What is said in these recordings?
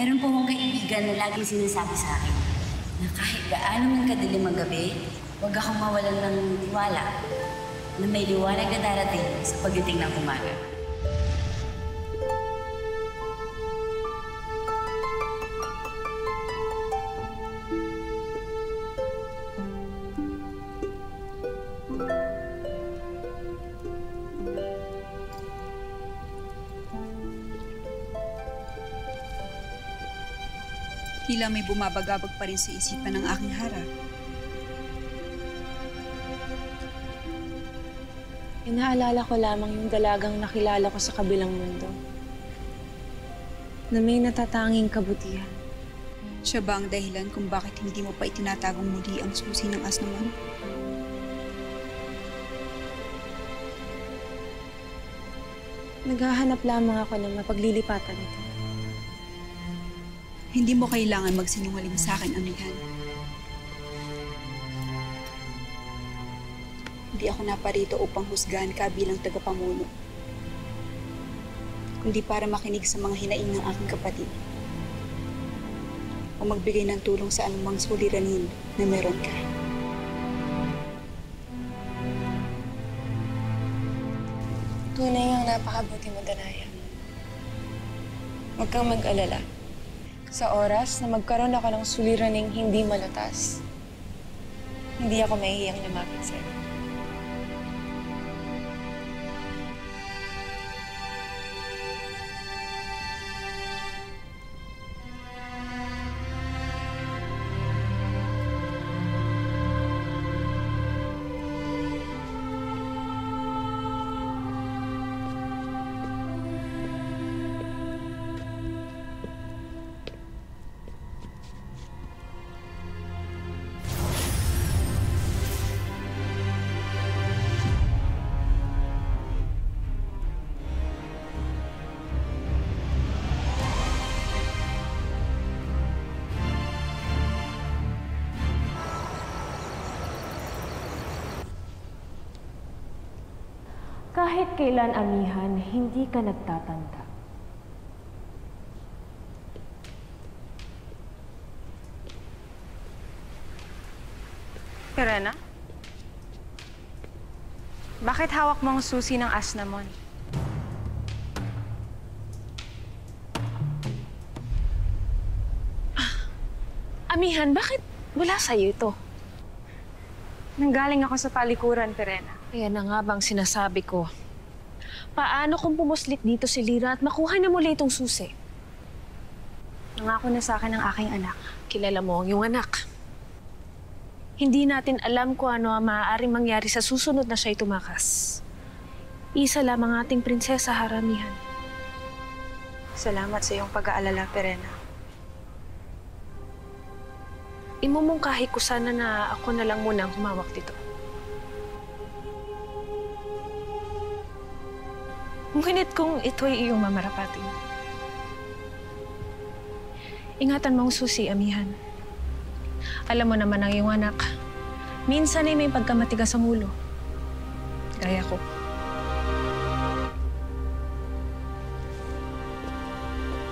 Meron po akong kaibigan na laging sinasabi sa akin na kahit gaano man kadilim ang gabi, huwag akong mawalan ng tiwala na may liwanag na darating sa pagdating ng umaga. Tila may bumabagabag pa rin sa isipan ng aking harap. Inaalala ko lamang yung dalagang nakilala ko sa kabilang mundo. Na may natatanging kabutihan. Siya ba ang dahilan kung bakit hindi mo pa itinatagong muli ang susi ng Asnaman? Naghahanap lamang ako ng mapaglilipatan ito. Hindi mo kailangan magsinungaling sa akin, Amihan. Hindi ako naparito upang husgahan ka bilang tagapamuno, kundi para makinig sa mga hinaing ng aking kapatid o magbigay ng tulong sa anumang suliranin na meron ka. Tunay ang napakabuti mo, Danaya. Huwag kang mag-alala. Sa oras na magkaroon ako ng suliraning hindi malutas, hindi ako mahihiyang lumapit sa'yo. Kahit kailan, Amihan, hindi ka nagtatanda. Perena? Bakit hawak mo ang susi ng Asnamon? Amihan, bakit wala sa'yo ito? Nanggaling ako sa palikuran, Perena. Ayan na nga bang sinasabi ko. Paano kung pumuslit dito si Lyra at makuha na muli itong susi? Nangako na sa akin ang aking anak. Kilala mo ang iyong anak. Hindi natin alam kung ano ang maaaring mangyari sa susunod na siya'y tumakas. Isa lamang ating prinsesa, Haramihan. Salamat sa iyong pag-aalala, Perena. Imumungkahi ko sana na ako na lang muna ang humawak dito. Ngunit kung ito'y iyong mamarapatin. Ingatan mo ang susi, Amihan. Alam mo naman ang iyong anak, minsan ay may pagkamatigas sa ulo. Gaya ko.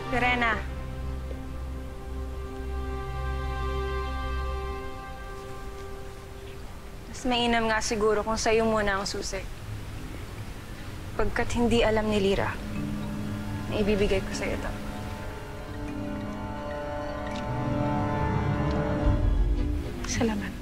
Perena. Mas mainam nga siguro kung sa'yo muna ang susi. Pagkat hindi alam ni Lyra na ibibigay ko sa'yo ito. Salamat.